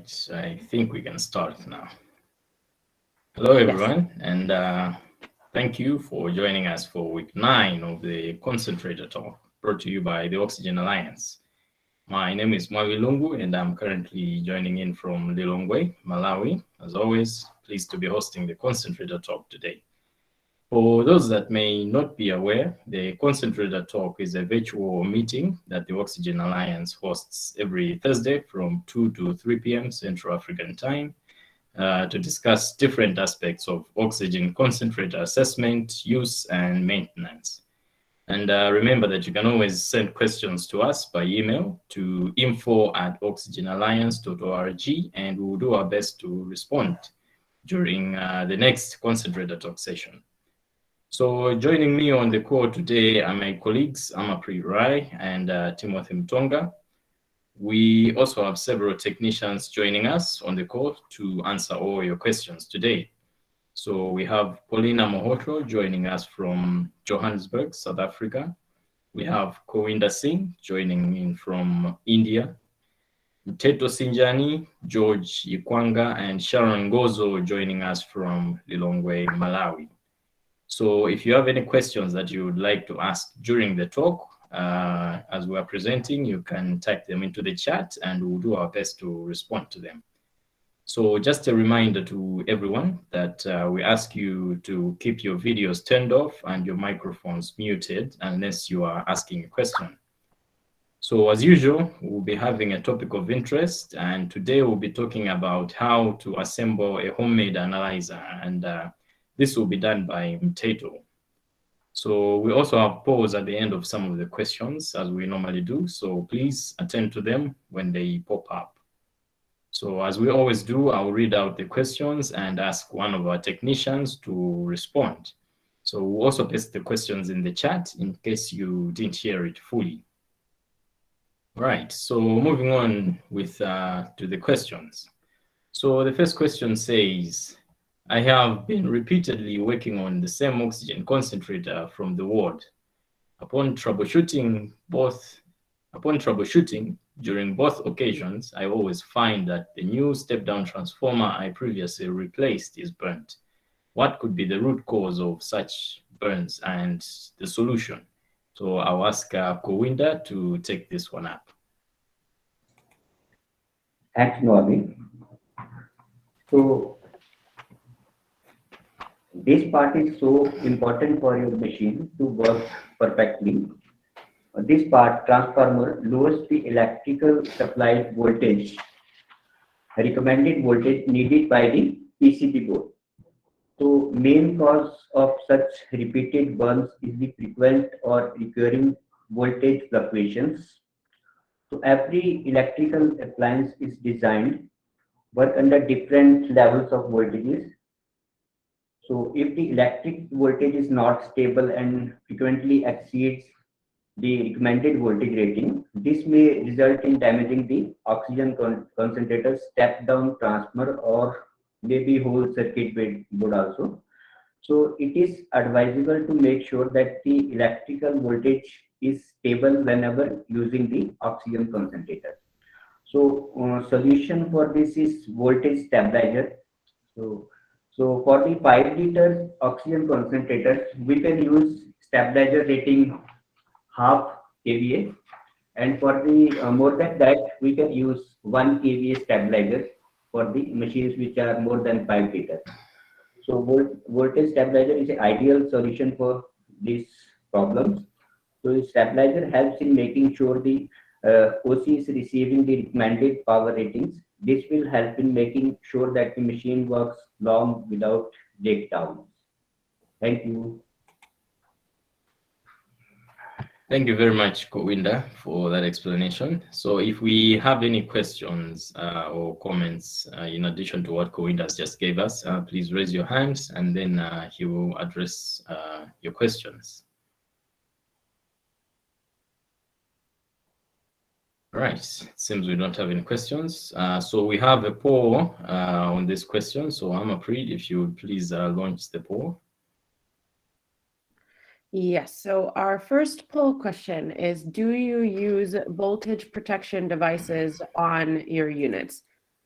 right, I think we can start now. Hello, everyone, and thank you for joining us for week 9 of the Concentrator Talk, brought to you by the Oxygen Alliance. My name is Mwawi Lungu, and I'm currently joining in from Lilongwe, Malawi. As always, pleased to be hosting the Concentrator Talk today. For those that may not be aware, the Concentrator Talk is a virtual meeting that the Oxygen Alliance hosts every Thursday from 2 to 3 p.m. Central African Time to discuss different aspects of oxygen concentrator assessment, use, and maintenance. And remember that you can always send questions to us by email to info@oxygenalliance.org, and we'll do our best to respond during the next Concentrator Talk session. So joining me on the call today are my colleagues, Amapri Rai and Timothy Mtonga. We also have several technicians joining us on the call to answer all your questions today. So we have Paulina Mohoto joining us from Johannesburg, South Africa. We have Kowinda Singh joining in from India. Teto Sinjani, George Ikwanga, and Sharon Ngozo joining us from Lilongwe, Malawi. So if you have any questions that you would like to ask during the talk, as we are presenting, you can type them into the chat and we'll do our best to respond to them. So just a reminder to everyone that we ask you to keep your videos turned off and your microphones muted unless you are asking a question. So as usual, we'll be having a topic of interest, and today we'll be talking about how to assemble a homemade analyzer, and this will be done by Mteto. So we also have polls at the end of some of the questions, as we normally do, so please attend to them when they pop up. So as we always do, I'll read out the questions and ask one of our technicians to respond. So we'll also paste the questions in the chat in case you didn't hear it fully. Right, so moving on with to the questions. So the first question says, I have been repeatedly working on the same oxygen concentrator from the ward. Upon troubleshooting during both occasions, I always find that the new step-down transformer I previously replaced is burnt. What could be the root cause of such burns and the solution? So I'll ask Kowinda to take this one up. Thanks, Noami. So this part is so important for your machine to work perfectly. This part, transformer, lowers the electrical supply voltage, recommended voltage needed by the PCB board. So main cause of such repeated burns is the frequent or recurring voltage fluctuations. So every electrical appliance is designed work under different levels of voltages. So if the electric voltage is not stable and frequently exceeds the recommended voltage rating, this may result in damaging the oxygen concentrator step-down transformer or maybe whole circuit board also. So it is advisable to make sure that the electrical voltage is stable whenever using the oxygen concentrator. So solution for this is voltage stabilizer. So for the 5-liter oxygen concentrator, we can use stabilizer rating half kVA, and for the more than that, we can use 1 kVA stabilizer for the machines which are more than 5 liters. So voltage stabilizer is an ideal solution for these problems. So the stabilizer helps in making sure the OC is receiving the recommended power ratings. This will help in making sure that the machine works long without breakdowns. Thank you. Thank you very much, Kowinda, for that explanation. So if we have any questions or comments in addition to what Kowinda just gave us, please raise your hands and then he will address your questions. All right, it seems we don't have any questions. So we have a poll on this question. So Amapri, if you would please launch the poll. Yes, so our first poll question is, do you use voltage protection devices on your units?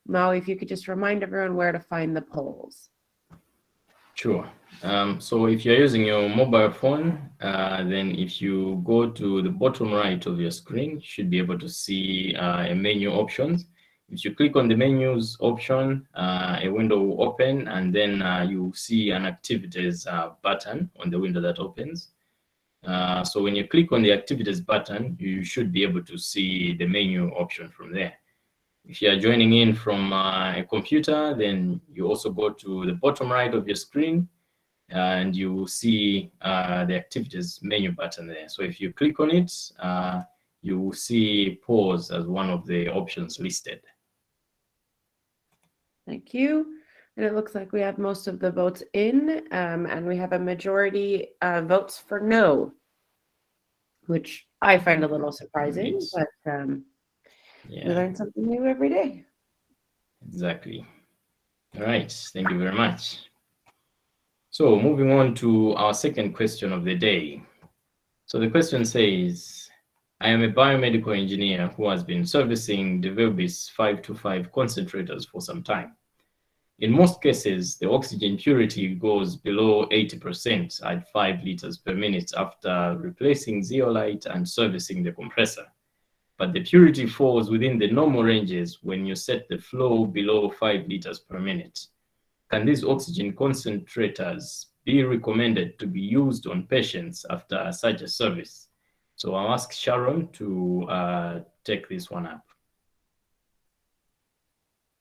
Maui, if you could just remind everyone where to find the polls. Sure. So if you're using your mobile phone, then if you go to the bottom right of your screen, you should be able to see a menu options. If you click on the menus option, a window will open, and then you see an activities button on the window that opens. So when you click on the activities button, you should be able to see the menu option from there. If you are joining in from a computer, then you also go to the bottom right of your screen, and you will see the activities menu button there. So if you click on it, you will see pause as one of the options listed. Thank you. And it looks like we have most of the votes in, and we have a majority votes for no, which I find a little surprising, but we learn something new every day. Exactly. All right, thank you very much. So moving on to our second question of the day. So the question says, I am a biomedical engineer who has been servicing the Velbis 525 concentrators for some time. In most cases, the oxygen purity goes below 80% at 5 liters per minute after replacing zeolite and servicing the compressor. But the purity falls within the normal ranges when you set the flow below 5 liters per minute. Can these oxygen concentrators be recommended to be used on patients after such a service? So I'll ask Sharon to take this one up.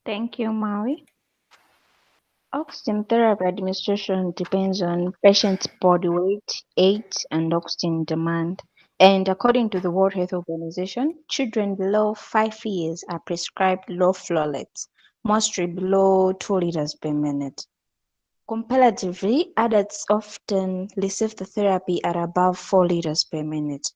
Thank you, Maui. Oxygen therapy administration depends on patient's body weight, age, and oxygen demand. And according to the World Health Organization, children below 5 years are prescribed low flow rates, mostly below 2 liters per minute. Comparatively, adults often receive the therapy at above 4 liters per minute.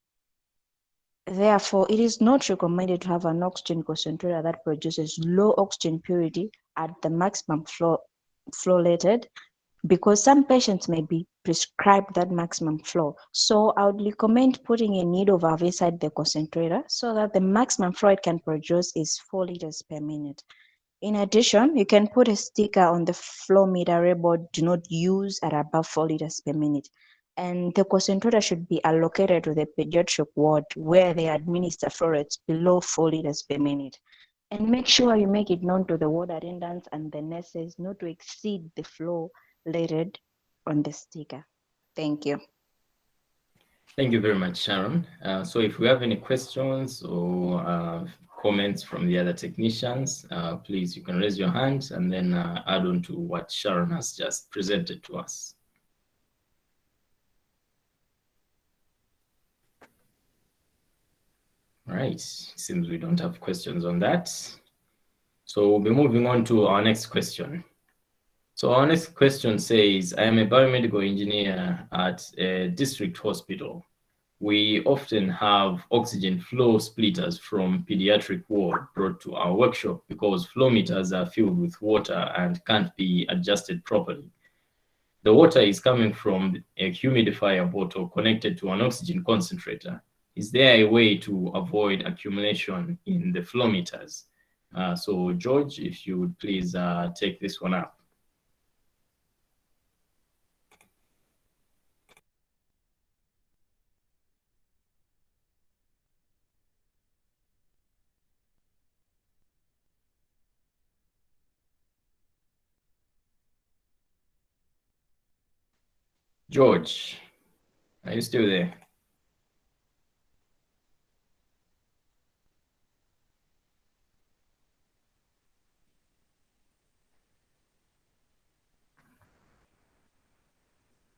Therefore, it is not recommended to have an oxygen concentrator that produces low oxygen purity at the maximum flow rated, because some patients may be prescribed that maximum flow. So I would recommend putting a needle valve inside the concentrator so that the maximum flow it can produce is 4 liters per minute. In addition, you can put a sticker on the flow meter labeled "Do not use at above 4 liters per minute." And the concentrator should be allocated to the pediatric ward where they administer flow rates below 4 liters per minute. And make sure you make it known to the ward attendants and the nurses not to exceed the flow rated on the sticker. Thank you. Thank you very much, Sharon. So if we have any questions or comments from the other technicians, please, you can raise your hand and then add on to what Sharon has just presented to us. All right, seems we don't have questions on that. So we'll be moving on to our next question. So our next question says, I am a biomedical engineer at a district hospital. We often have oxygen flow splitters from pediatric ward brought to our workshop because flow meters are filled with water and can't be adjusted properly. The water is coming from a humidifier bottle connected to an oxygen concentrator. Is there a way to avoid accumulation in the flow meters? So George, if you would please take this one up. George, are you still there?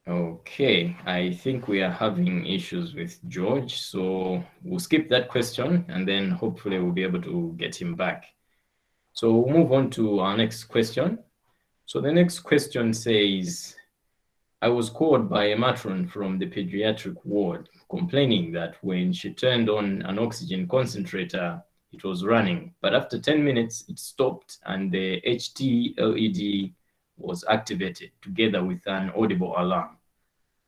Okay, I think we are having issues with George, so we'll skip that question and then hopefully we'll be able to get him back. So we'll move on to our next question. So the next question says, I was called by a matron from the pediatric ward complaining that when she turned on an oxygen concentrator, it was running, but after 10 minutes, it stopped and the HT LED was activated together with an audible alarm.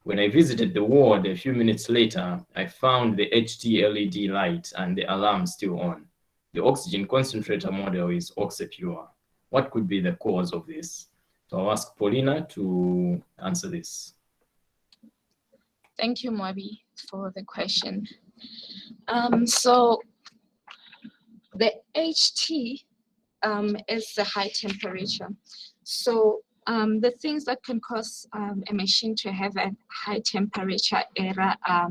When I visited the ward a few minutes later, I found the HT LED light and the alarm still on. the oxygen concentrator model is oxypure. What could be the cause of this? So I'll ask Paulina to answer this. Thank you, Mobi, for the question. So the HT is the high temperature. So the things that can cause a machine to have a high temperature error are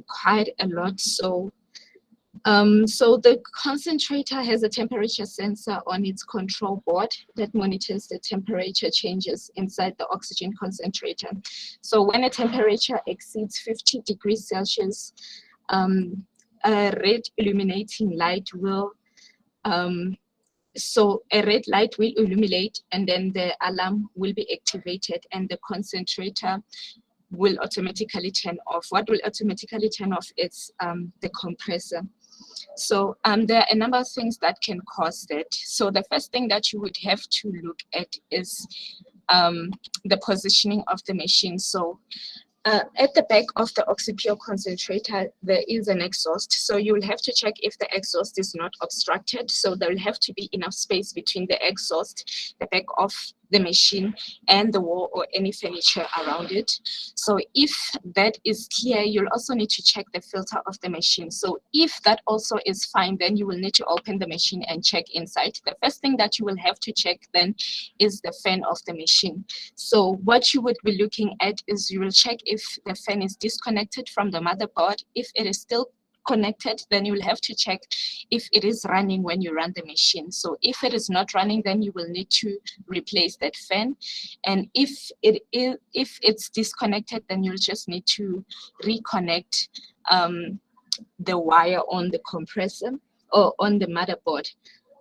quite a lot. So the concentrator has a temperature sensor on its control board that monitors the temperature changes inside the oxygen concentrator. So when a temperature exceeds 50 degrees Celsius, a red illuminating light will so a red light will illuminate, and then the alarm will be activated and the concentrator will automatically turn off. What will automatically turn off is the compressor. So there are a number of things that can cause that. So the first thing that you would have to look at is the positioning of the machine. So at the back of the oxypure concentrator, there is an exhaust. So you'll have to check if the exhaust is not obstructed. So there will have to be enough space between the exhaust, the back of the machine, and the wall or any furniture around it. So if that is clear, you'll also need to check the filter of the machine. So if that also is fine, then you will need to open the machine and check inside. The first thing that you will have to check then is the fan of the machine. So what you would be looking at is you will check if the fan is disconnected from the motherboard. If it is still connected, then you will have to check if it is running when you run the machine. So if it is not running, then you will need to replace that fan. And if it's disconnected, then you'll just need to reconnect the wire on the compressor or on the motherboard.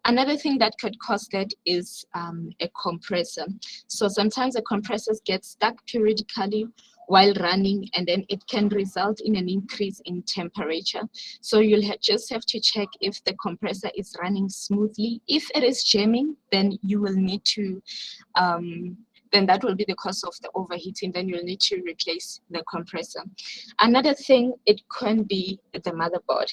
Another thing that could cause that is a compressor. So sometimes the compressors get stuck periodically while running, and then it can result in an increase in temperature. So you'll just have to check if the compressor is running smoothly. If it is jamming, then you will need to then that will be the cause of the overheating. Then you'll need to replace the compressor. Another thing, it can be the motherboard.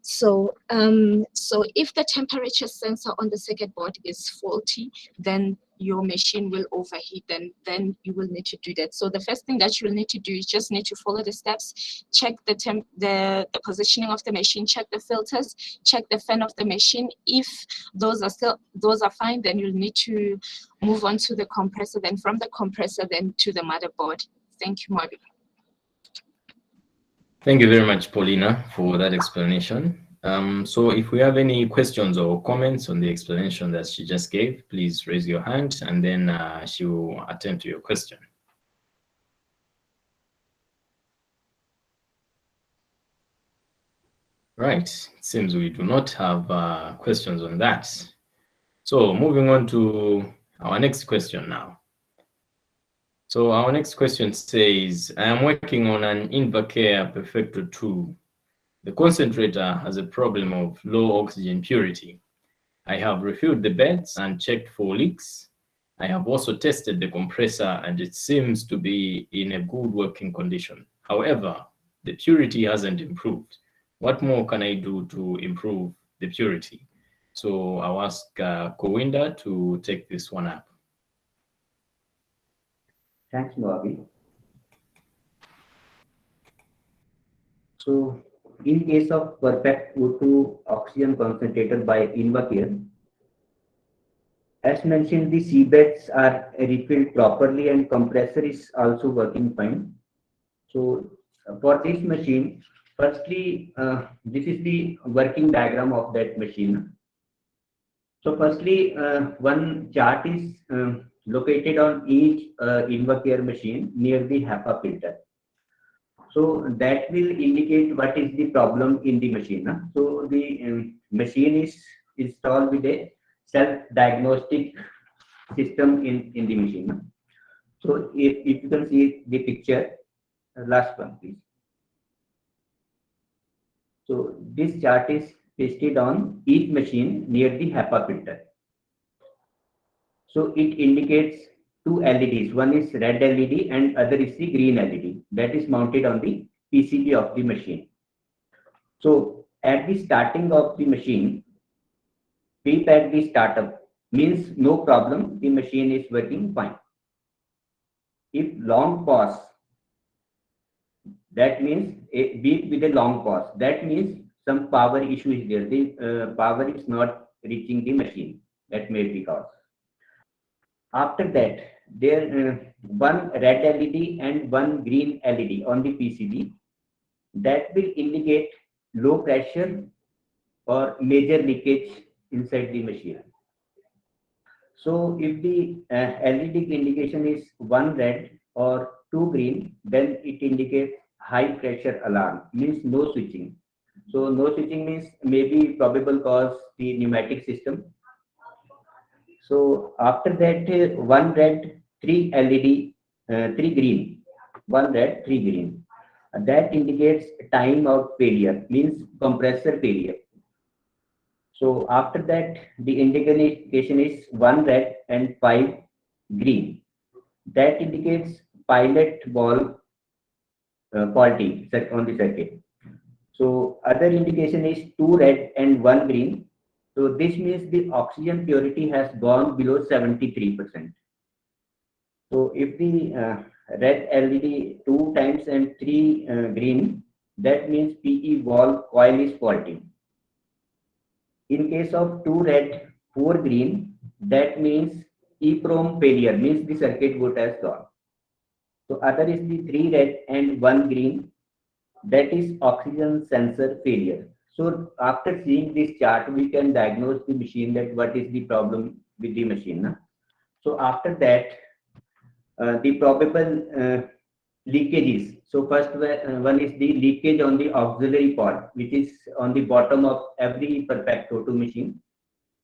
So if the temperature sensor on the circuit board is faulty, then your machine will overheat, then you will need to do that. So the first thing that you will need to do is just need to follow the steps, check the positioning of the machine, check the filters, check the fan of the machine. If those are fine, then you'll need to move on to the compressor, then from the compressor then to the motherboard. Thank you, Mobi. Thank you very much, Paulina, for that explanation. So if we have any questions or comments on the explanation that she just gave, please raise your hand and then she will attend to your question. Right, it seems we do not have questions on that. So moving on to our next question now. So our next question says, I am working on an Invacare Perfecto 2. The concentrator has a problem of low oxygen purity. I have refilled the beds and checked for leaks. I have also tested the compressor and it seems to be in a good working condition. However, the purity hasn't improved. What more can I do to improve the purity? So I'll ask Kowinda to take this one up. Thanks, Mobi. So, in case of perfect O2 oxygen concentrator by Invacare, as mentioned, the seabeds are refilled properly and compressor is also working fine. So, for this machine, firstly, this is the working diagram of that machine. So, firstly, one chart is located on each Invacare machine near the HEPA filter. So that will indicate what is the problem in the machine. So the machine is installed with a self-diagnostic system in the machine. So if you can see the picture, last one please. So this chart is pasted on each machine near the HEPA filter. So it indicates two LEDs. One is red LED and other is the green LED that is mounted on the PCB of the machine. So at the starting of the machine, beep at the startup means no problem, the machine is working fine. If long pause, that means a beep with a long pause. That means some power issue is there. The power is not reaching the machine. That may be cause. After that, there one red LED and one green LED on the PCB that will indicate low pressure or major leakage inside the machine. So if the LED indication is one red or two green, then it indicates high pressure alarm, means no switching. So no switching means maybe probable cause the pneumatic system. So after that, one red, three LED, three green, one red, three green. That indicates time out failure, means compressor failure. So after that, the indication is one red and five green. That indicates pilot ball faulty on the circuit. So other indication is two red and one green. So this means the oxygen purity has gone below 73%. So if the red LED two times and three green, that means PE valve coil is faulty. In case of two red, four green, that means EEPROM failure, means the circuit board has gone. So other is the three red and one green, that is oxygen sensor failure. So after seeing this chart, we can diagnose the machine that what is the problem with the machine. So after that, the probable leakages. So first one is the leakage on the auxiliary port, which is on the bottom of every perfect auto machine.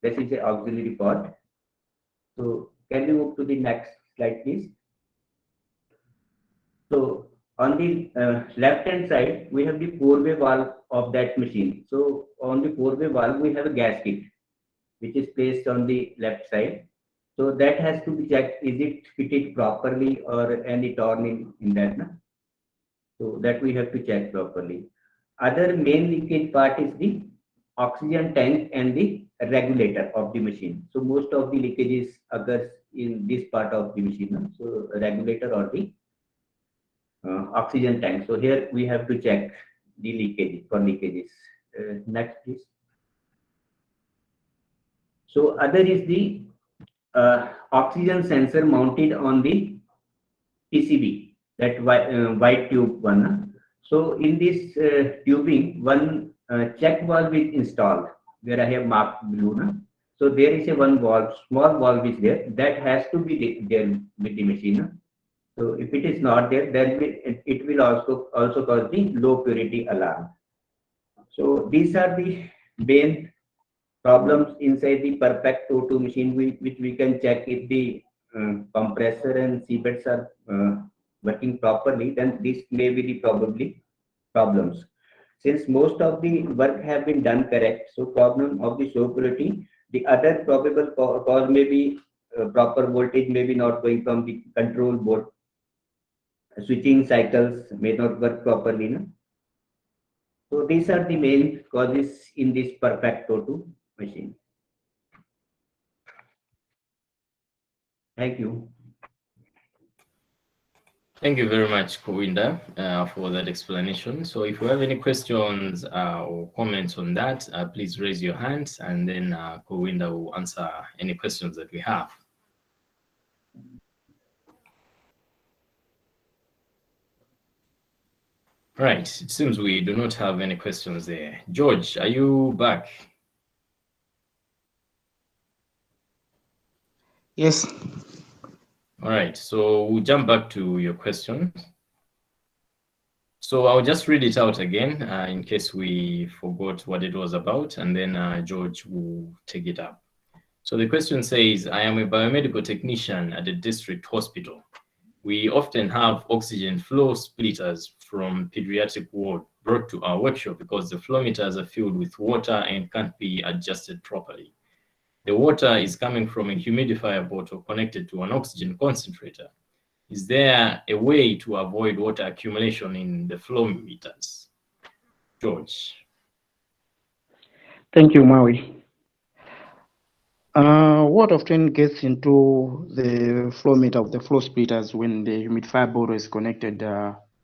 This is the auxiliary port. So can we move to the next slide, please? So on the left hand side, we have the four-way valve of that machine. So on the four-way valve, we have a gasket, which is placed on the left side. So that has to be checked, is it fitted properly or any torn in that? No? So that we have to check properly. Other main leakage part is the oxygen tank and the regulator of the machine. So most of the leakages occurs in this part of the machine. No? So regulator or the oxygen tank. So here we have to check the leakage for leakages. Next, please. So other is the oxygen sensor mounted on the PCB, that white tube one. So in this tubing, one check valve is installed where I have marked blue. No? So there is a one valve, small valve is there, that has to be there with the machine. No? So if it is not there, then it will also cause the low purity alarm. So these are the main problems inside the perfect O2 machine, which we can check if the compressor and seabeds are working properly, then this may be the probably problems. Since most of the work have been done correct, so problem of the show purity, the other probable cause may be proper voltage may be not going from the control board. Switching cycles may not work properly. No? So these are the main causes in this perfect O2 machine. Thank you. Thank you very much, Kowinda, for that explanation. So if you have any questions or comments on that, please raise your hands, and then Kowinda will answer any questions that we have. Right, it seems we do not have any questions there. George, are you back? Yes. All right, so we'll jump back to your question. So I'll just read it out again in case we forgot what it was about, and then George will take it up. So the question says, I am a biomedical technician at a district hospital. We often have oxygen flow splitters from pediatric ward brought to our workshop because the flow meters are filled with water and can't be adjusted properly. The water is coming from a humidifier bottle connected to an oxygen concentrator. Is there a way to avoid water accumulation in the flow meters? George. Thank you, Maui. Water often gets into the flow meter of the flow splitters when the humidifier bottle is connected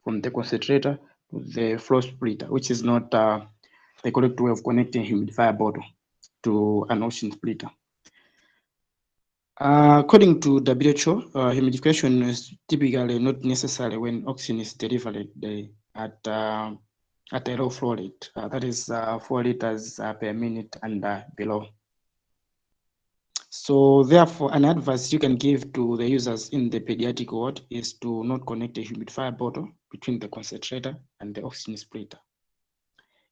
from the concentrator to the flow splitter, which is not the correct way of connecting humidifier bottle to an oxygen splitter. According to WHO, humidification is typically not necessary when oxygen is delivered at a low flow rate, that is 4 liters per minute and below. So therefore, an advice you can give to the users in the pediatric ward is to not connect a humidifier bottle between the concentrator and the oxygen splitter.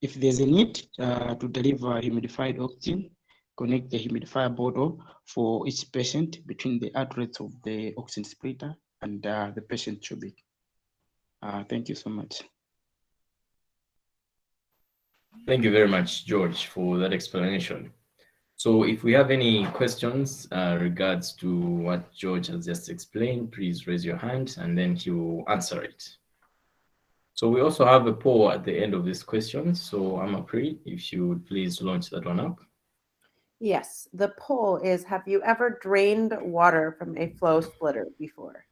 If there's a need to deliver humidified oxygen, connect the humidifier bottle for each patient between the outlets of the oxygen splitter and the patient tubing. Thank you so much. Thank you very much, George, for that explanation. So if we have any questions regards to what George has just explained, please raise your hand and then he will answer it. So we also have a poll at the end of this question. So Amapri, if you would please launch that one up. Yes, the poll is, have you ever drained water from a flow splitter before?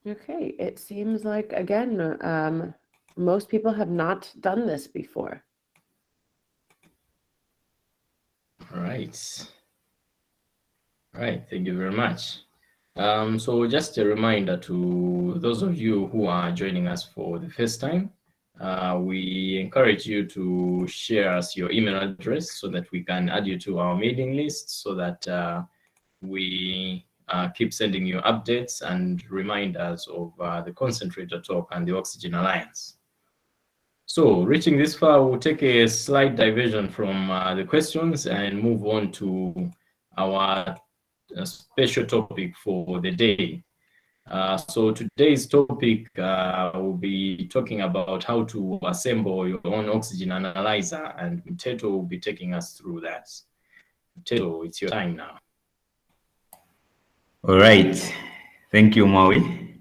Okay, it seems like, again, most people have not done this before. All right. All right, thank you very much. So just a reminder to those of you who are joining us for the first time, we encourage you to share us your email address so that we can add you to our mailing list so that we keep sending you updates and reminders of the Concentrator Talk and the Oxygen Alliance. So reaching this far, we'll take a slight diversion from the questions and move on to our special topic for the day. So today's topic, we'll be talking about how to assemble your own oxygen analyzer, and Mteto will be taking us through that. Mteto, it's your time now. All right, thank you, Maui.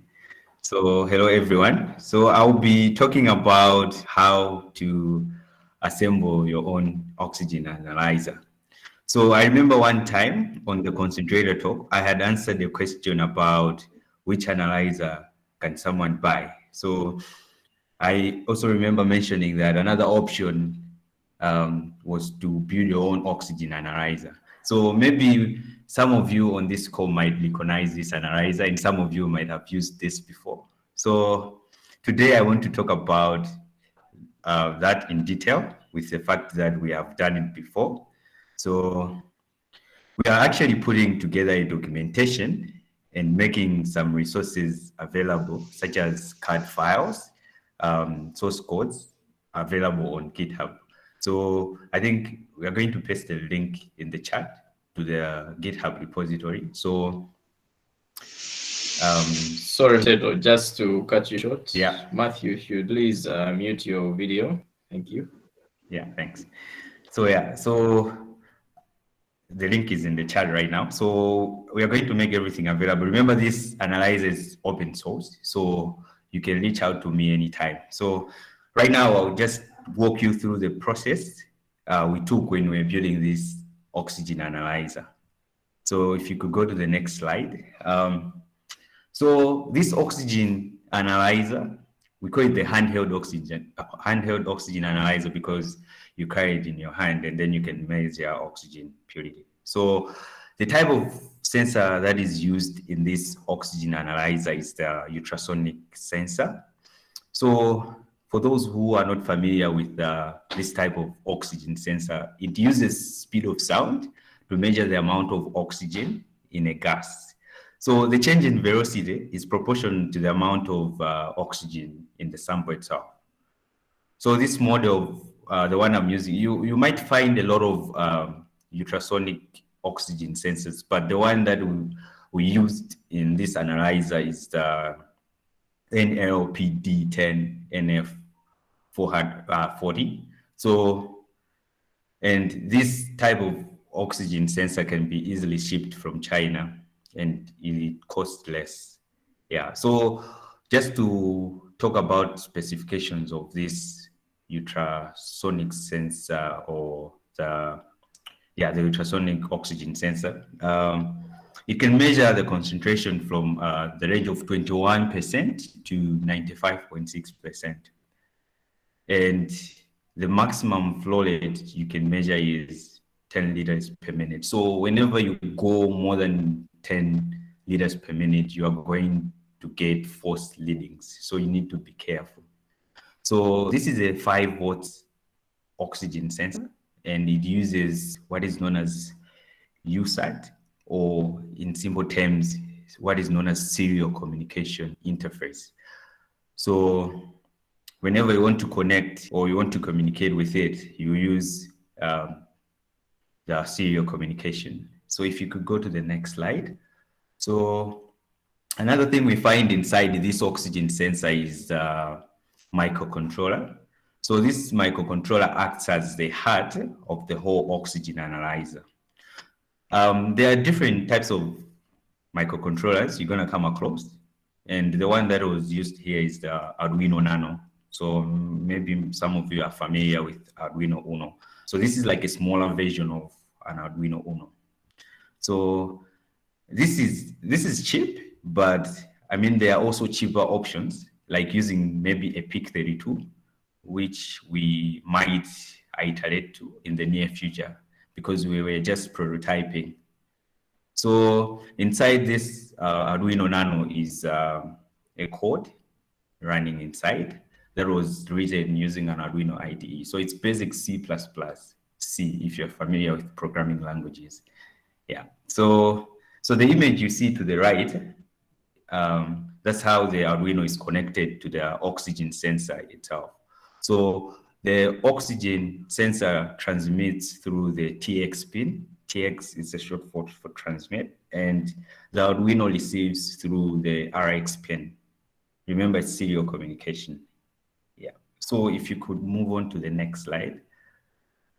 So hello, everyone. So I'll be talking about how to assemble your own oxygen analyzer. So I remember one time on the Concentrator Talk, I had answered a question about which analyzer can someone buy. So I also remember mentioning that another option was to build your own oxygen analyzer. So maybe some of you on this call might recognize this analyzer and some of you might have used this before. So today I want to talk about that in detail with the fact that we have done it before. So we are actually putting together a documentation and making some resources available, such as CAD files, source codes available on GitHub. So I think we are going to paste a link in the chat to the GitHub repository. So sorry, Mteto, just to cut you short. Yeah. Matthew, if you please mute your video. Thank you. Yeah, thanks. So yeah, so the link is in the chat right now. So we are going to make everything available. Remember, this analyzer is open source, so you can reach out to me anytime. So right now, I'll just walk you through the process we took when we were building this oxygen analyzer. So if you could go to the next slide. So this oxygen analyzer, we call it the handheld oxygen analyzer because you carry it in your hand and then you can measure oxygen purity. So the type of sensor that is used in this oxygen analyzer is the ultrasonic sensor. So for those who are not familiar with this type of oxygen sensor, it uses speed of sound to measure the amount of oxygen in a gas. So the change in velocity is proportional to the amount of oxygen in the sample itself. So this model, the one I'm using, you might find a lot of ultrasonic oxygen sensors, but the one that we used in this analyzer is the NLPD10NF 440. So, and this type of oxygen sensor can be easily shipped from China and it costs less. Yeah, so just to talk about specifications of this ultrasonic sensor or the ultrasonic oxygen sensor. It can measure the concentration from the range of 21% to 95.6%. And the maximum flow rate you can measure is 10 liters per minute. So whenever you go more than 10 liters per minute, you are going to get forced leadings. So you need to be careful. So this is a 5 watts oxygen sensor, and it uses what is known as USAT, or in simple terms, what is known as serial communication interface. So whenever you want to connect or you want to communicate with it, you use the serial communication. So if you could go to the next slide. So another thing we find inside this oxygen sensor is the microcontroller. So this microcontroller acts as the heart of the whole oxygen analyzer. There are different types of microcontrollers you're going to come across. And the one that was used here is the Arduino Nano. So maybe some of you are familiar with Arduino Uno. So this is like a smaller version of an Arduino Uno. So this is cheap, but I mean, there are also cheaper options, like using maybe a PIC32, which we might iterate to in the near future because we were just prototyping. So inside this Arduino Nano is a code running inside that was written using an Arduino IDE. So it's basic C++, C, if you're familiar with programming languages. Yeah. So the image you see to the right, that's how the Arduino is connected to the oxygen sensor itself. So the oxygen sensor transmits through the TX pin. TX is a short for transmit, and the Arduino receives through the RX pin. Remember, it's serial communication. Yeah. So if you could move on to the next slide.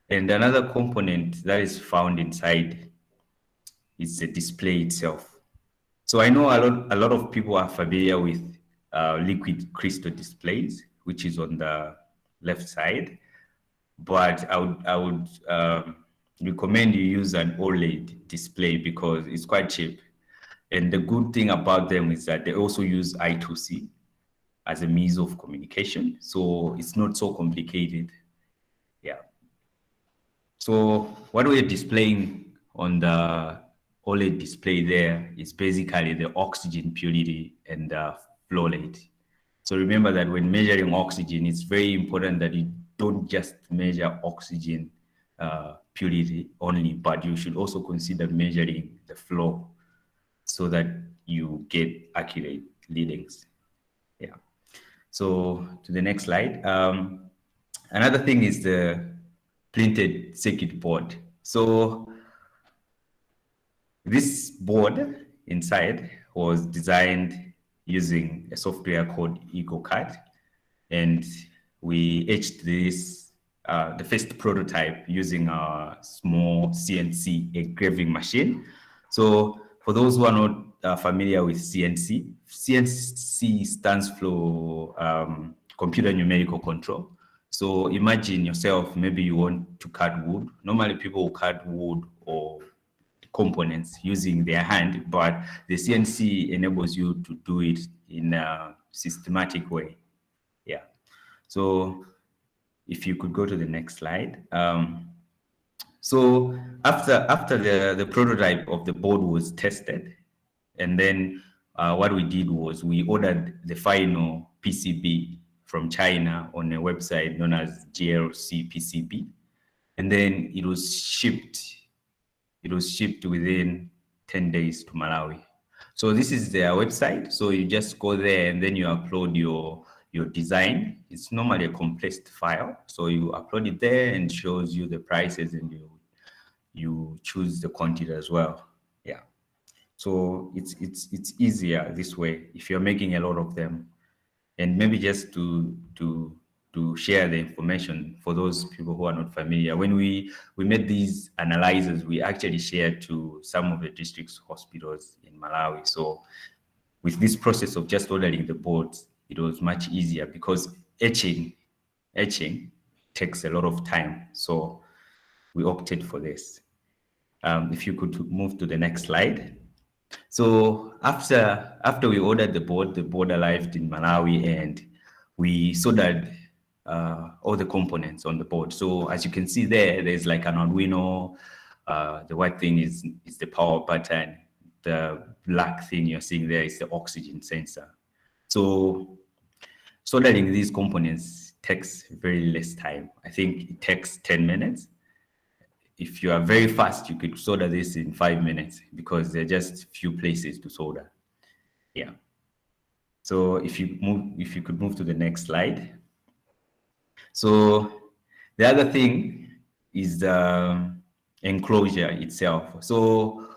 And another component that is found inside is the display itself. So I know a lot of people are familiar with liquid crystal displays, which is on the left side, but I would recommend you use an OLED display because it's quite cheap. And the good thing about them is that they also use I2C as a means of communication. So it's not so complicated. Yeah. So what we're displaying on the OLED display there is basically the oxygen purity and the flow rate. So remember that when measuring oxygen, it's very important that you don't just measure oxygen purity only, but you should also consider measuring the flow so that you get accurate readings. Yeah. So to the next slide. Another thing is the printed circuit board. So this board inside was designed using a software called EcoCAD, and we etched this, the first prototype using a small CNC engraving machine. So for those who are not familiar with CNC, CNC stands for computer numerical control. So imagine yourself, maybe you want to cut wood. Normally people will cut wood or components using their hand, but the CNC enables you to do it in a systematic way. Yeah. So if you could go to the next slide. So after the prototype of the board was tested, and then what we did was we ordered the final PCB from China on a website known as GLC PCB, and then it was shipped. It was shipped within 10 days to Malawi. So this is their website. So you just go there and then you upload your design. It's normally a compressed file. So you upload it there and shows you the prices, and you choose the quantity as well. Yeah. So it's easier this way if you're making a lot of them. And maybe just to to share the information for those people who are not familiar. When we made these analyzers, we actually shared to some of the district's hospitals in Malawi. So with this process of just ordering the boards, it was much easier because etching takes a lot of time. So we opted for this. If you could move to the next slide. So after we ordered the board arrived in Malawi, and we soldered all the components on the board. So as you can see there's like an Arduino. The white thing is the power button. The black thing you're seeing there is the oxygen sensor. So soldering these components takes very less time. I think it takes 10 minutes. If you are very fast, you could solder this in 5 minutes because there are just few places to solder. Yeah. So if you could move to the next slide. So the other thing is the enclosure itself. So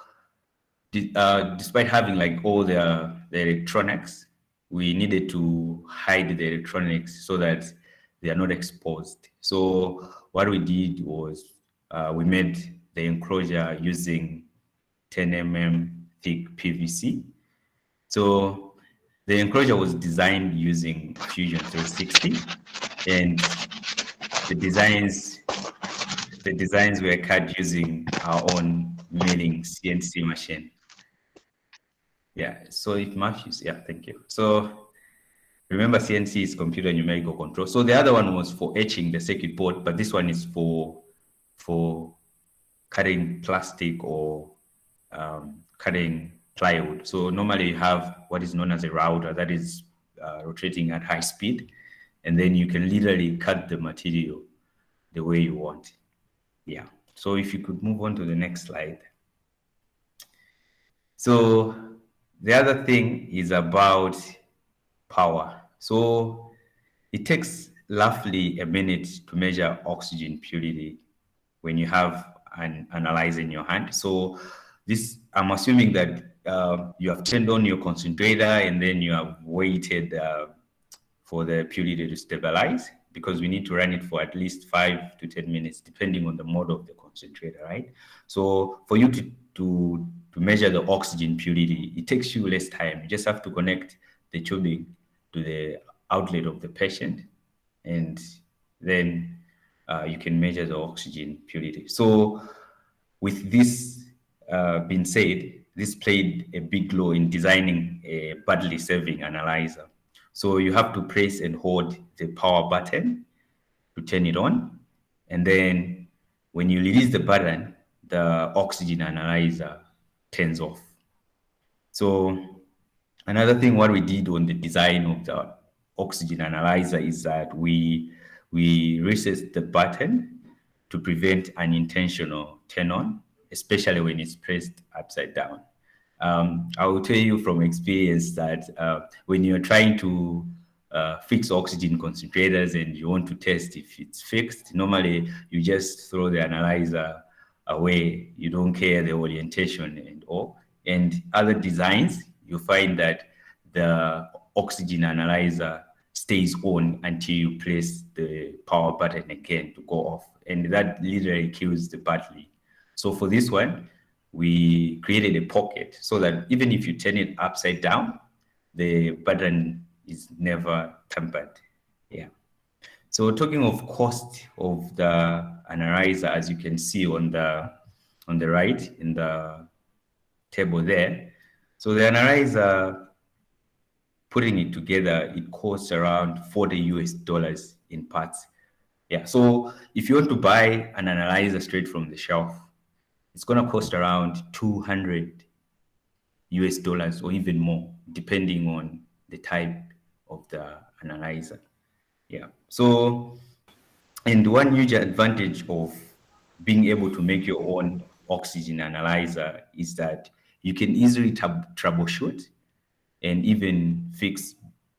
despite having like all the electronics, we needed to hide the electronics so that they are not exposed. So what we did was we made the enclosure using 10 mm thick PVC. So the enclosure was designed using Fusion 360, and the designs were cut using our own milling CNC machine. Yeah, so if Matthews, yeah, thank you. So remember, CNC is computer numerical control. So the other one was for etching the circuit board, but this one is for cutting plastic or cutting plywood. So normally you have what is known as a router that is rotating at high speed, and then you can literally cut the material the way you want. Yeah. So if you could move on to the next slide. So the other thing is about power. So it takes roughly a minute to measure oxygen purity when you have an analyzer in your hand. So this, I'm assuming that you have turned on your concentrator and then you have waited for the purity to stabilize, because we need to run it for at least 5 to 10 minutes, depending on the mode of the concentrator, right? So for you to measure the oxygen purity, it takes you less time. You just have to connect the tubing to the outlet of the patient, and then you can measure the oxygen purity. So with this being said, this played a big role in designing a battery saving analyzer. So you have to press and hold the power button to turn it on. And then when you release the button, the oxygen analyzer turns off. So another thing what we did on the design of the oxygen analyzer is that we recessed the button to prevent unintentional turn on, especially when it's pressed upside down. I will tell you from experience that when you're trying to fix oxygen concentrators and you want to test if it's fixed, normally you just throw the analyzer away. You don't care the orientation and all. And other designs, you find that the oxygen analyzer stays on until you press the power button again to go off. And that literally kills the battery. So for this one, we created a pocket so that even if you turn it upside down, the button is never tampered. Yeah. So talking of cost of the analyzer, as you can see on the right in the table there. So the analyzer, putting it together, it costs around $40 in parts. Yeah. So if you want to buy an analyzer straight from the shelf, it's going to cost around $200 or even more, depending on the type of the analyzer. Yeah. So, and one huge advantage of being able to make your own oxygen analyzer is that you can easily troubleshoot and even fix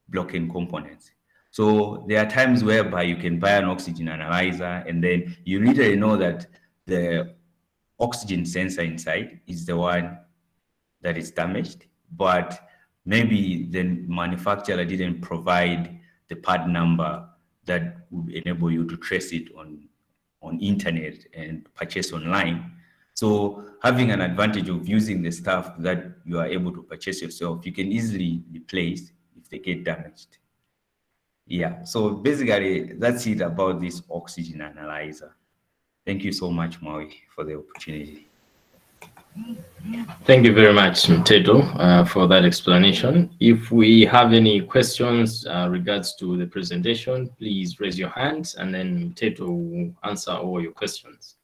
broken components. So there are times whereby you can buy an oxygen analyzer and then you literally know that the oxygen sensor inside is the one that is damaged, but maybe the manufacturer didn't provide the part number that would enable you to trace it on internet and purchase online. So having an advantage of using the stuff that you are able to purchase yourself, you can easily replace if they get damaged. Yeah, so basically that's it about this oxygen analyzer. Thank you so much, Maui, for the opportunity. Thank you very much, Mteto, for that explanation. If we have any questions regards to the presentation, please raise your hands and then Mteto will answer all your questions.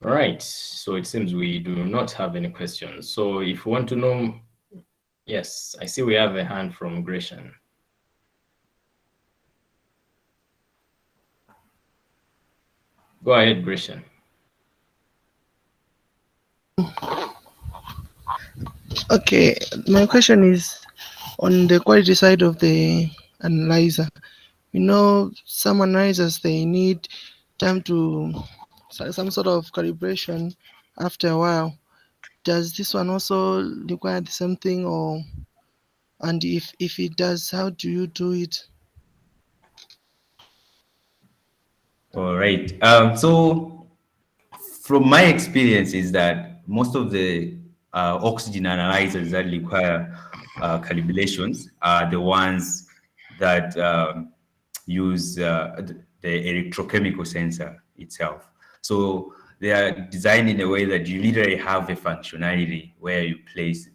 All right, so it seems we do not have any questions. So if you want to know, yes, I see we have a hand from Gresham. Go ahead, Gresham. Okay, my question is on the quality side of the analyzer. You know, some analyzers, they need time to some sort of calibration after a while. Does this one also require the same thing, or and if it does, how do you do it? All right. So from my experience is that most of the oxygen analyzers that require calibrations are the ones that use the electrochemical sensor itself. So they are designed in a way that you literally have a functionality where you place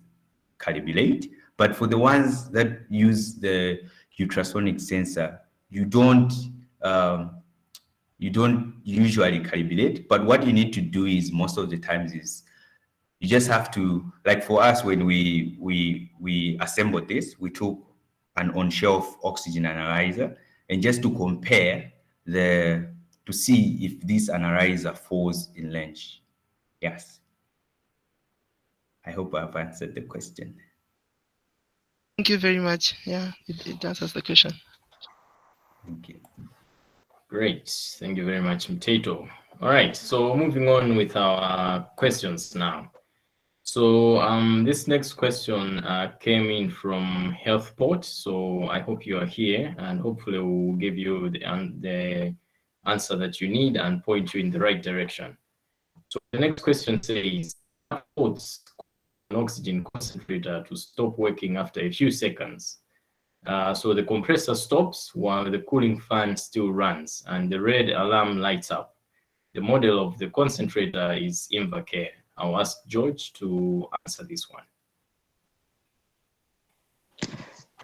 calibrate, but for the ones that use the ultrasonic sensor, you don't usually calibrate, but what you need to do is most of the times is you just have to, like for us, when we assembled this, we took an on-shelf oxygen analyzer and just to compare to see if this analyzer falls in length. Yes. I hope I've answered the question. Thank you very much. Yeah, it answers the question. Thank you. Great. Thank you very much, Mteto. All right, so moving on with our questions now. So this next question came in from HealthPort. So I hope you are here and hopefully we'll give you the answer that you need and point you in the right direction. So the next question says, cause an oxygen concentrator to stop working after a few seconds. So the compressor stops while the cooling fan still runs and the red alarm lights up. The model of the concentrator is Invacare. I'll ask George to answer this one.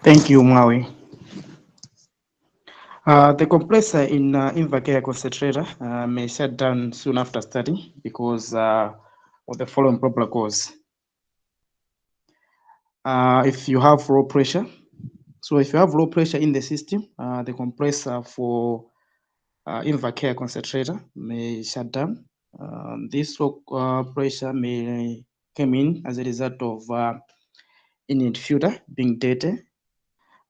Thank you, Maui. The compressor in Invacare concentrator may shut down soon after starting because of the following proper cause. If you have low pressure, so if you have low pressure in the system, the compressor for Invacare concentrator may shut down. This low pressure may come in as a result of inlet filter being dirty.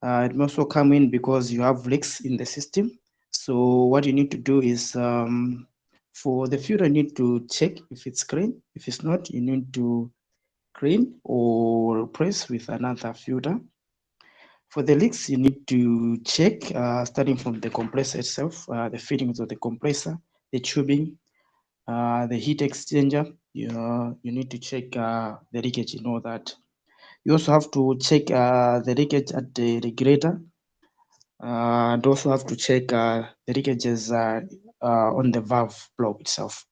It may also come in because you have leaks in the system. So what you need to do is for the filter, you need to check if it's clean. If it's not, you need to clean or replace with another filter. For the leaks, you need to check starting from the compressor itself, the fittings of the compressor, the tubing, the heat exchanger. You need to check the leakage, you know that. You also have to check the leakage at the regulator, and also have to check the leakages on the valve block itself.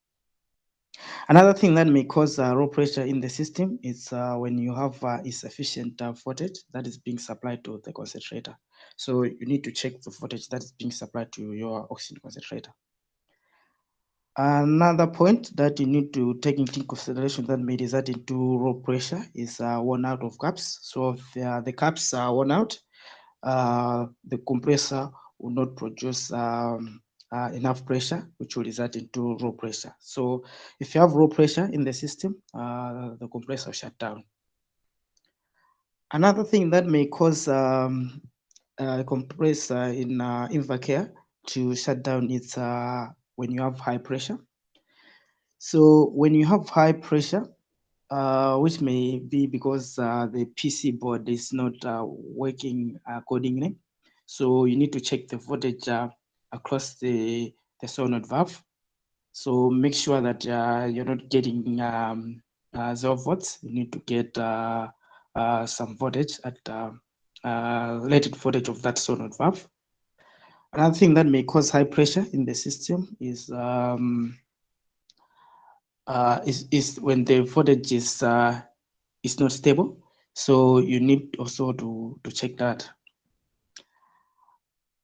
Another thing that may cause low pressure in the system is when you have insufficient voltage that is being supplied to the concentrator. So you need to check the voltage that is being supplied to your oxygen concentrator. Another point that you need to take into consideration that may result into low pressure is worn out of caps. So if the caps are worn out, the compressor will not produce enough pressure, which will result into low pressure. So if you have low pressure in the system, the compressor will shut down. Another thing that may cause compressor in Invacare to shut down is when you have high pressure. So when you have high pressure, which may be because the PC board is not working accordingly. So you need to check the voltage across the solenoid valve. So make sure that you're not getting 0 volts. You need to get some voltage at rated voltage of that solenoid valve. Another thing that may cause high pressure in the system is when the voltage is not stable. So you need also to check that.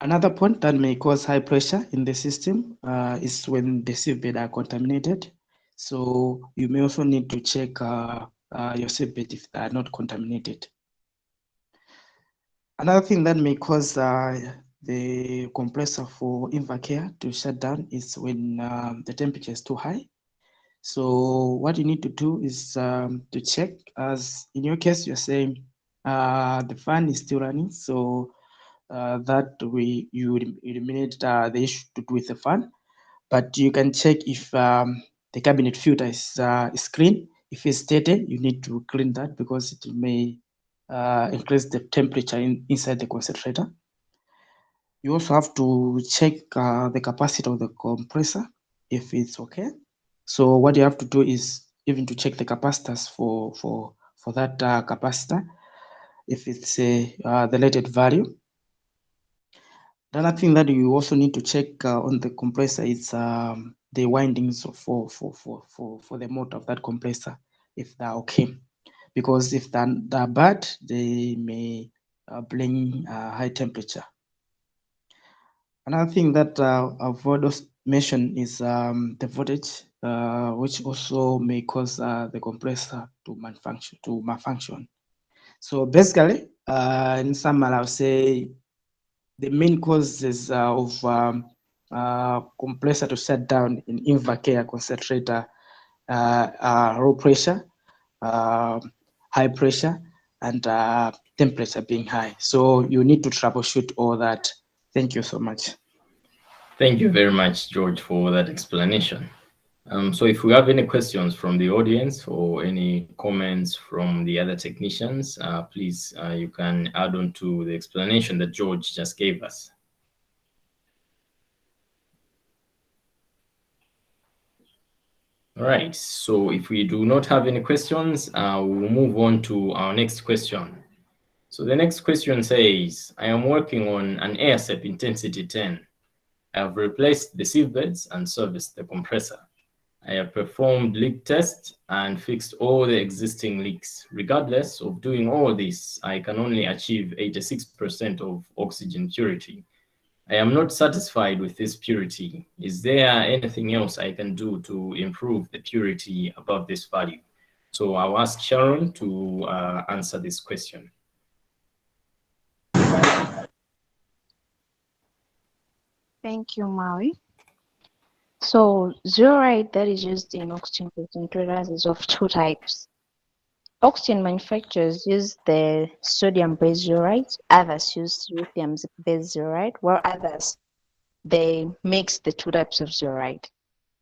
Another point that may cause high pressure in the system is when the sieve are contaminated. So you may also need to check your sieve if they are not contaminated. Another thing that may cause the compressor for Invacare to shut down is when the temperature is too high. So what you need to do is to check, as in your case, you're saying the fan is still running. So that way you eliminate the issue to do with the fan. But you can check if the cabinet filter is clean. If it's dirty, you need to clean that because it may increase the temperature inside the concentrator. You also have to check the capacity of the compressor if it's okay. So what you have to do is even to check the capacitors for that capacitor if it's the rated value. Another thing that you also need to check on the compressor is the windings for the motor of that compressor, if they're okay. Because if they're bad, they may bring high temperature. Another thing that I've already mentioned is the voltage, which also may cause the compressor to malfunction. So basically, in summary, I'll say the main causes of compressor to shut down in Invacare concentrator are low pressure, high pressure, and temperature being high. So you need to troubleshoot all that. Thank you so much. Thank you very much, George, for that explanation. So if we have any questions from the audience or any comments from the other technicians, please, you can add on to the explanation that George just gave us. All right, so if we do not have any questions, we'll move on to our next question. So the next question says, I am working on an AirSep intensity 10. I have replaced the sieve beds and serviced the compressor. I have performed leak tests and fixed all the existing leaks. Regardless of doing all this, I can only achieve 86% of oxygen purity. I am not satisfied with this purity. Is there anything else I can do to improve the purity above this value? So I'll ask Sharon to answer this question. Thank you, Maui. So zeolite that is used in oxygen concentrators is of two types. Oxygen manufacturers use the sodium-based zeolite, others use lithium-based zeolite, while others they mix the two types of zeolite.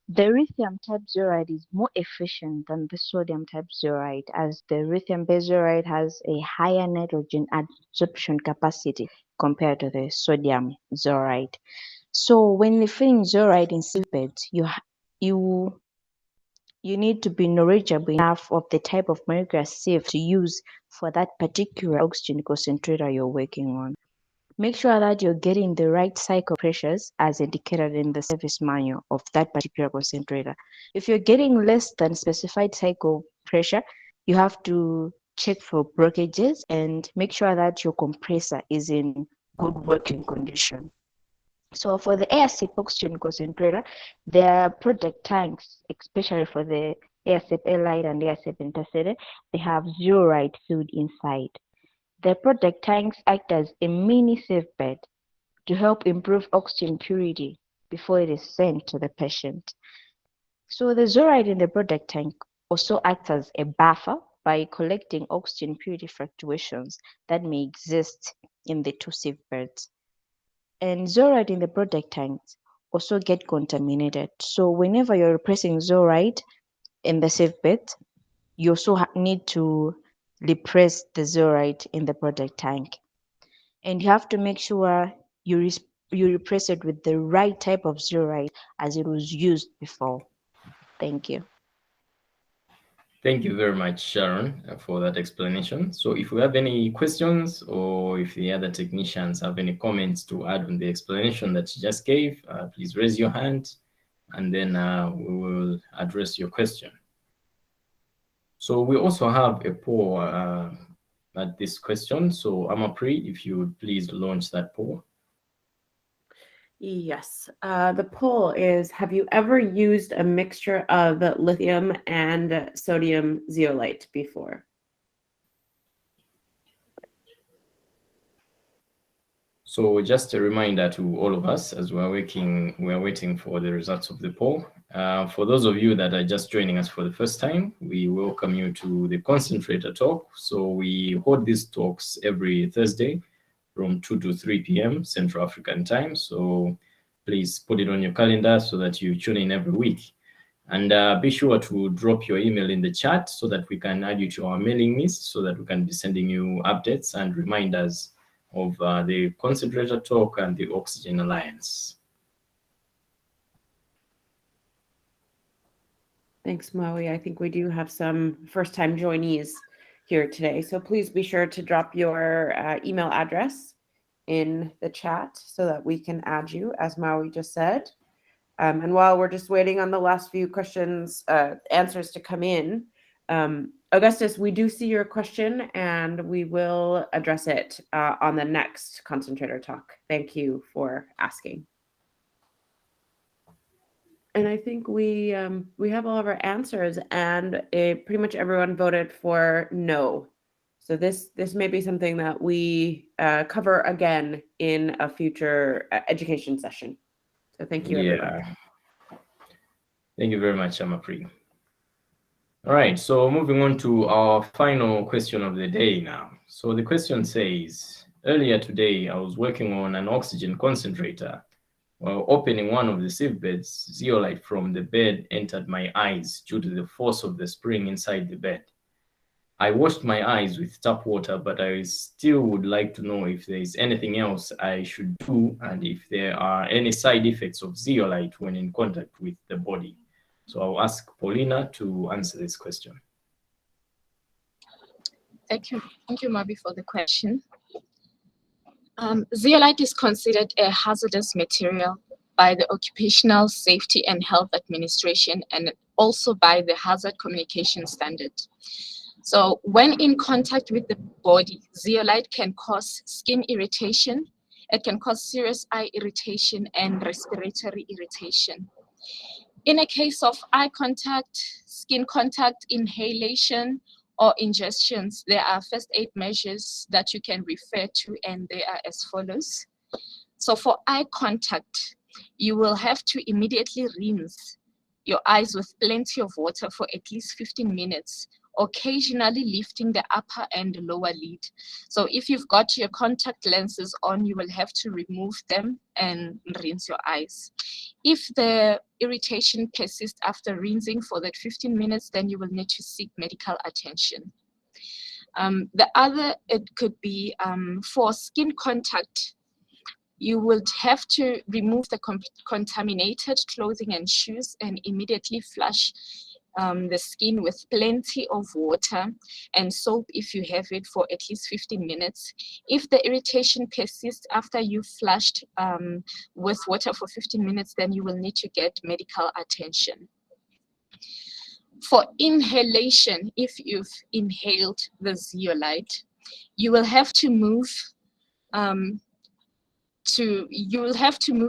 The lithium type zeolite is more efficient than the sodium type zeolite, as the lithium-based zeolite has a higher nitrogen absorption capacity compared to the sodium zeolite. So when you're filling zeolite in sieve beds, you need to be knowledgeable enough of the type of molecular sieve to use for that particular oxygen concentrator you're working on. Make sure that you're getting the right cycle pressures as indicated in the service manual of that particular concentrator. If you're getting less than specified cycle pressure, you have to check for breakages and make sure that your compressor is in good working condition. So for the AirSip oxygen concentrator, there are product tanks, especially for the AirSip Airlight and AirSip Intercity. They have zeolite filled inside. The product tanks act as a mini sieve bed to help improve oxygen purity before it is sent to the patient. So the zeolite in the product tank also acts as a buffer by collecting oxygen purity fluctuations that may exist in the two sieve beds. And zeolite in the product tanks also get contaminated. So whenever you're replacing zeolite in the sieve bed, you also need to repress the zeolite in the product tank. And you have to make sure you repress it with the right type of zeolite as it was used before. Thank you. Thank you very much, Sharon, for that explanation. So if we have any questions or if the other technicians have any comments to add on the explanation that you just gave, please raise your hand and then we will address your question. So we also have a poll at this question. So Amapri, if you would please launch that poll. Yes. The poll is, have you ever used a mixture of lithium and sodium zeolite before? So just a reminder to all of us as we're waiting for the results of the poll. For those of you that are just joining us for the first time, we welcome you to the Concentrator Talk. So we hold these talks every Thursday from 2 to 3 p.m. Central African time. So please put it on your calendar so that you tune in every week. And be sure to drop your email in the chat so that we can add you to our mailing list so that we can be sending you updates and reminders of the Concentrator Talk and the Oxygen Alliance. Thanks, Maui. I think we do have some first-time joinees here today. So please be sure to drop your email address in the chat so that we can add you, as Maui just said. And while we're just waiting on the last few questions, answers to come in, Augustus, we do see your question and we will address it on the next Concentrator Talk. Thank you for asking. And I think we have all of our answers, and pretty much everyone voted for no. So this may be something that we cover again in a future education session. So thank you, everyone. Thank you very much, Amapri. All right, so moving on to our final question of the day now. So the question says, earlier today, I was working on an oxygen concentrator. While opening one of the sieve beds, zeolite from the bed entered my eyes due to the force of the spring inside the bed. I washed my eyes with tap water, but I still would like to know if there is anything else I should do and if there are any side effects of zeolite when in contact with the body. So I'll ask Paulina to answer this question. Thank you, Mabi, for the question. Zeolite is considered a hazardous material by the Occupational Safety and Health Administration and also by the Hazard Communication Standard. So when in contact with the body, zeolite can cause skin irritation, it can cause serious eye irritation and respiratory irritation. In a case of eye contact, skin contact, inhalation, or ingestions, there are first aid measures that you can refer to, and they are as follows. So for eye contact, you will have to immediately rinse your eyes with plenty of water for at least 15 minutes, occasionally lifting the upper and lower lid. So if you've got your contact lenses on, you will have to remove them and rinse your eyes. If the irritation persists after rinsing for that 15 minutes, then you will need to seek medical attention. The other, it could be for skin contact, you would have to remove the contaminated clothing and shoes and immediately flush the skin with plenty of water and soap if you have it for at least 15 minutes. If the irritation persists after you flushed with water for 15 minutes, then you will need to get medical attention. For inhalation, if you've inhaled the zeolite, you will have to move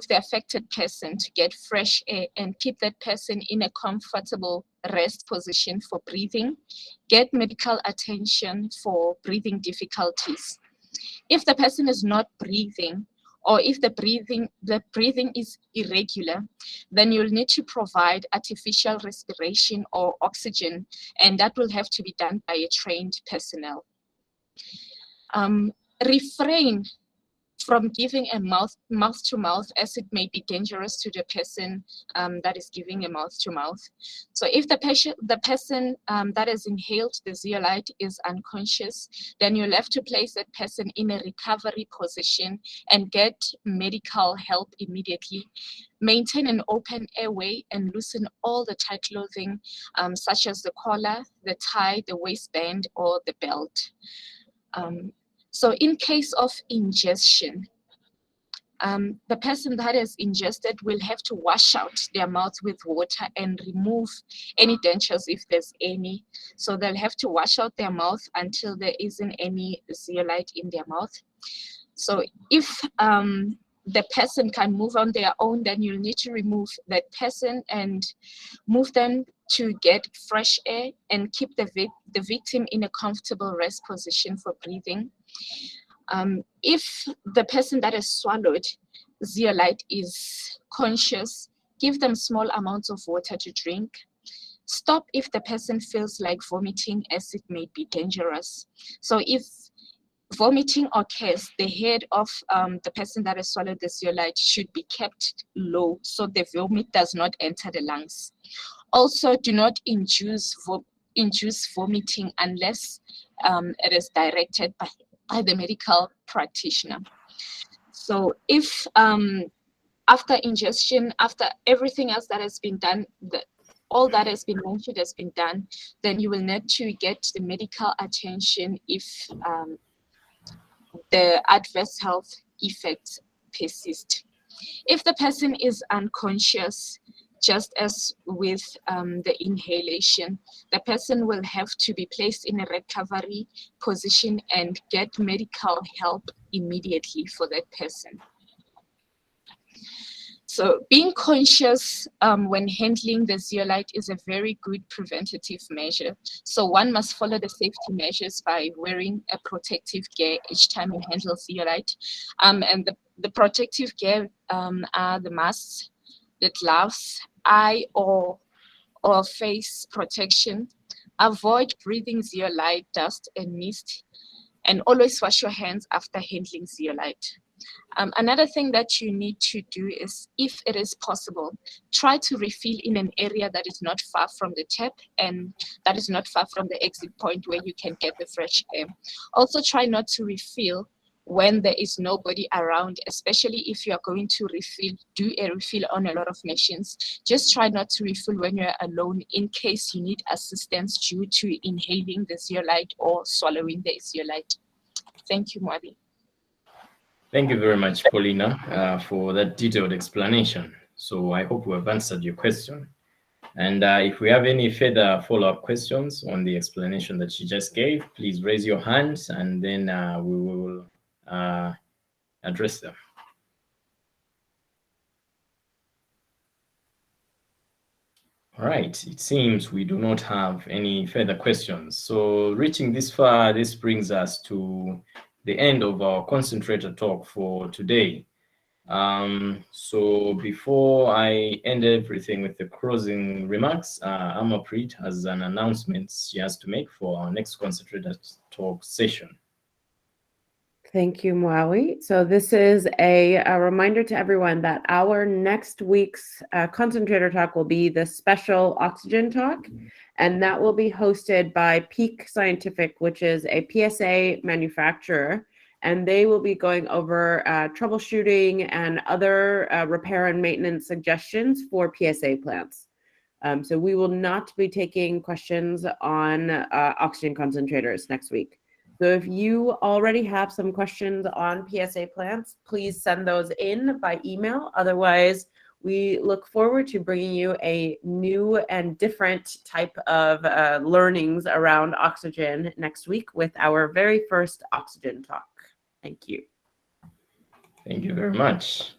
the affected person to get fresh air and keep that person in a comfortable rest position for breathing. Get medical attention for breathing difficulties. If the person is not breathing, or if the breathing is irregular, then you'll need to provide artificial respiration or oxygen, and that will have to be done by a trained personnel. Refrain from giving a mouth to mouth, as it may be dangerous to the person that is giving a mouth to mouth. So if the person that has inhaled the zeolite is unconscious, then you'll have to place that person in a recovery position and get medical help immediately. Maintain an open airway and loosen all the tight clothing, such as the collar, the tie, the waistband, or the belt. So in case of ingestion, the person that has ingested will have to wash out their mouth with water and remove any dentures if there's any. So they'll have to wash out their mouth until there isn't any zeolite in their mouth. So if the person can move on their own, then you'll need to remove that person and move them to get fresh air and keep the victim in a comfortable rest position for breathing. If the person that has swallowed zeolite is conscious, give them small amounts of water to drink. Stop if the person feels like vomiting, as it may be dangerous. So if vomiting occurs, the head of the person that has swallowed the zeolite should be kept low so the vomit does not enter the lungs. Also, do not induce vomiting unless it is directed by the medical practitioner. So if after ingestion, after everything else that has been done, all that has been mentioned has been done, then you will need to get the medical attention if the adverse health effects persist. If the person is unconscious, just as with the inhalation, the person will have to be placed in a recovery position and get medical help immediately for that person. So being conscious when handling the zeolite is a very good preventative measure. So one must follow the safety measures by wearing a protective gear each time you handle zeolite. And the protective gear are the masks, the gloves, eye or face protection. Avoid breathing zeolite, dust, and mist, and always wash your hands after handling zeolite. Another thing that you need to do is, if it is possible, try to refill in an area that is not far from the tap and that is not far from the exit point where you can get the fresh air. Also, try not to refill when there is nobody around, especially if you are going to do a refill on a lot of machines. Just try not to refill when you're alone in case you need assistance due to inhaling the zeolite or swallowing the zeolite. Thank you, Mwadi. Thank you very much, Paulina, for that detailed explanation. So I hope we have answered your question. And if we have any further follow-up questions on the explanation that she just gave, please raise your hands and then we will address them. All right, it seems we do not have any further questions. So reaching this far, this brings us to the end of our concentrator talk for today. So before I end everything with the closing remarks, Amapreet has an announcement she has to make for our next concentrator talk session. Thank you, Mwawi. So this is a reminder to everyone that our next week's concentrator talk will be the special oxygen talk, and that will be hosted by Peak Scientific, which is a PSA manufacturer, and they will be going over troubleshooting and other repair and maintenance suggestions for PSA plants. So we will not be taking questions on oxygen concentrators next week. So if you already have some questions on PSA plants, please send those in by email. Otherwise, we look forward to bringing you a new and different type of learnings around oxygen next week with our very first oxygen talk. Thank you. Thank you very much.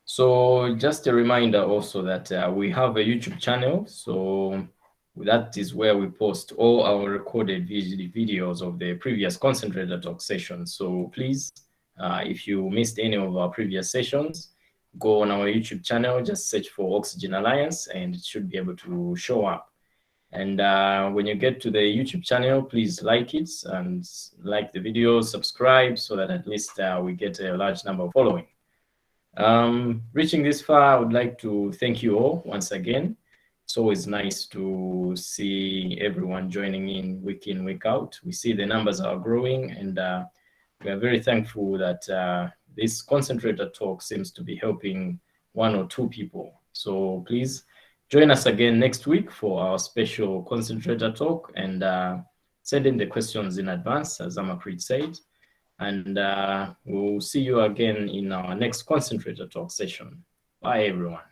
So just a reminder also that we have a YouTube channel. So that is where we post all our recorded videos of the previous concentrator talk sessions. So please, if you missed any of our previous sessions, go on our YouTube channel, just search for Oxygen Alliance and it should be able to show up. And when you get to the YouTube channel, please like it and like the video, subscribe so that at least we get a large number of following. Reaching this far, I would like to thank you all once again. It's always nice to see everyone joining in, week out. We see the numbers are growing, and we are very thankful that this concentrator talk seems to be helping 1 or 2 people. So please join us again next week for our special concentrator talk, and send in the questions in advance, as Amapreet said. And we'll see you again in our next concentrator talk session. Bye, everyone.